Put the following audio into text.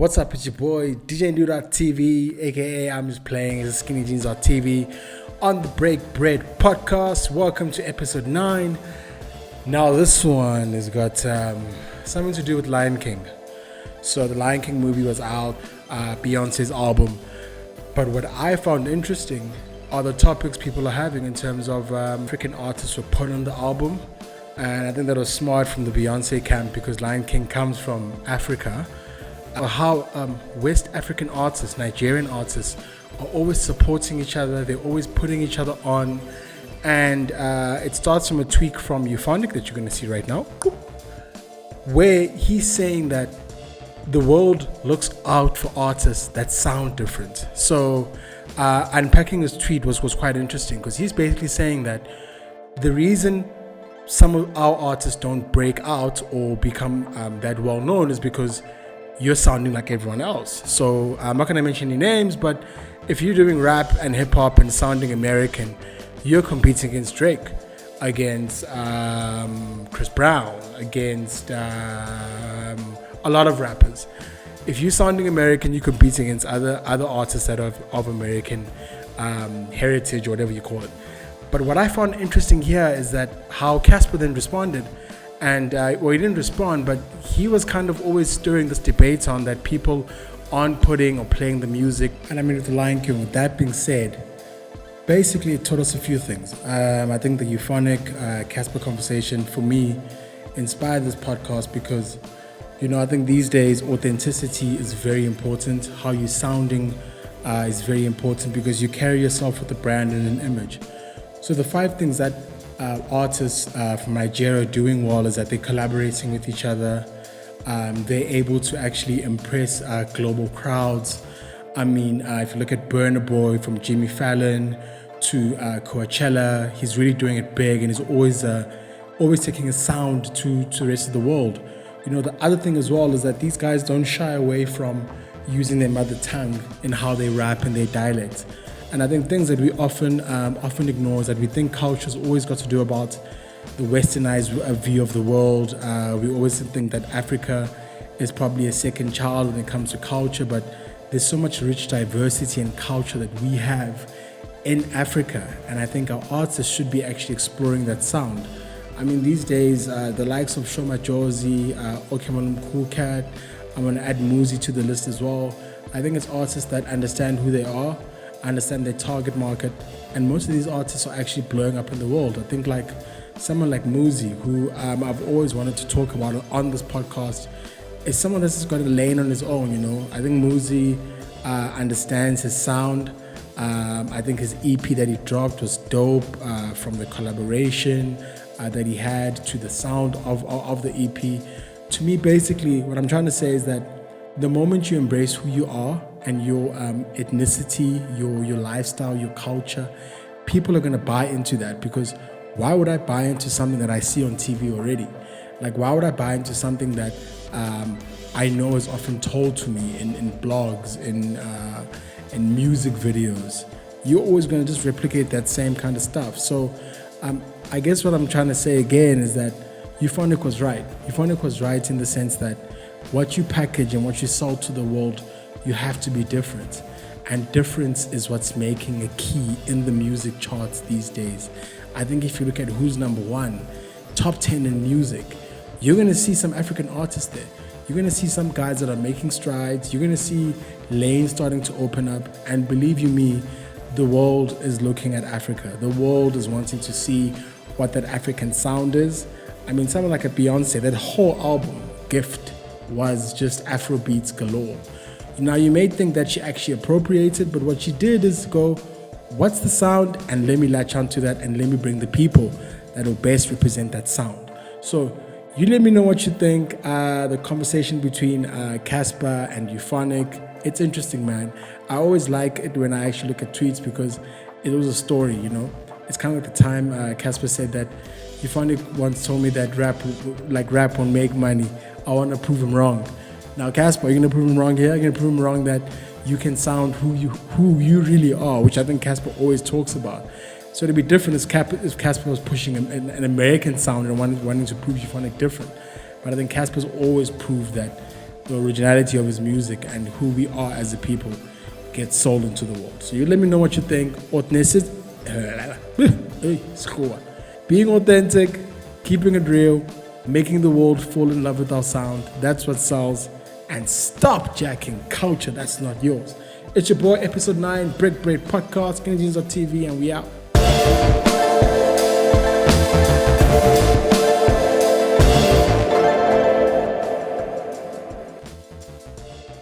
What's up, it's your boy DJ aka I'm just playing Skinny Jeans.tv on the Break Bread podcast. Welcome to episode 9. Now this one has got something to do with Lion King. So the Lion King movie was out, Beyonce's album. But what I found interesting are the topics people are having in terms of African artists who were put on the album. And I think that was smart from the Beyonce camp because Lion King comes from Africa. How West African artists, Nigerian artists, are always supporting each other. They're always putting each other on. And it starts from a tweak from Euphonic that you're going to see right now, where he's saying that the world looks out for artists that sound different. So unpacking this tweet was quite interesting because he's basically saying that the reason some of our artists don't break out or become that well known is because you're sounding like everyone else. So I'm not going to mention any names, but if you're doing rap and hip hop and sounding American, you're competing against Drake, against Chris Brown, against a lot of rappers. If you're sounding American, you compete against other artists that are of American heritage or whatever you call it. But what I found interesting here is that how Casper then responded. And he didn't respond, but he was kind of always stirring this debate on that people aren't putting or playing the music. And I mean, with the Lion King, with that being said, basically it taught us a few things. I think the euphonic Casper conversation for me inspired this podcast because, I think these days authenticity is very important. How you're sounding is very important because you carry yourself with a brand and an image. So the 5 things that artists from Nigeria are doing well is that they're collaborating with each other. They're able to actually impress global crowds. I mean, if you look at Burna Boy from Jimmy Fallon to Coachella, he's really doing it big and he's always taking a sound to the rest of the world. The other thing as well is that these guys don't shy away from using their mother tongue in how they rap and their dialect. And I think things that we often ignore is that we think culture's always got to do about the westernized view of the world. We always think that Africa is probably a second child when it comes to culture, but there's so much rich diversity and culture that we have in Africa. And I think our artists should be actually exploring that sound. I mean, these days, the likes of Shoma Josie, Okemon Cool Cat, I'm going to add Muzi to the list as well. I think it's artists that understand who they are, understand their target market, and most of these artists are actually blowing up in the world. I think like someone like Muzi, who I've always wanted to talk about on this podcast, is someone that's just got a lane on his own. I think Muzi understands his sound. I think his EP that he dropped was dope, from the collaboration that he had to the sound of the EP. To me, basically, what I'm trying to say is that the moment you embrace who you are and your ethnicity, your lifestyle, your culture, people are going to buy into that. Because why would I buy into something that I see on TV already? Like, why would I buy into something that I know is often told to me in blogs, in music videos? You're always going to just replicate that same kind of stuff. So I guess what I'm trying to say again is that Euphonic was right. Euphonic was right in the sense that what you package and what you sell to the world, you have to be different. And difference is what's making a key in the music charts these days. I think if you look at who's number 1, top 10 in music, you're going to see some African artists there. You're going to see some guys that are making strides. You're going to see lanes starting to open up. And believe you me, the world is looking at Africa. The world is wanting to see what that African sound is. I mean, someone like a Beyonce, that whole album, Gift, was just Afro beats galore. Now, you may think that she actually appropriated, but what she did is go, what's the sound? And let me latch onto that and let me bring the people that will best represent that sound. So you let me know what you think. The conversation between Casper and Euphonic, it's interesting, man. I always like it when I actually look at tweets because it was a story, It's kind of like the time Casper said that Euphonic once told me that rap won't make money. I want to prove him wrong. Now, Casper, are you going to prove him wrong here? You're going to prove him wrong that you can sound who you really are, which I think Casper always talks about. So it'd be different if Casper was pushing an American sound and wanting to prove Euphonic different. But I think Casper's always proved that the originality of his music and who we are as a people gets sold into the world. So you let me know what you think. Being authentic, keeping it real, making the world fall in love with our sound, that's what sells. And stop jacking culture that's not yours. It's your boy, episode 9, Break Bread Podcast, Skinny Jeans TV, and we out.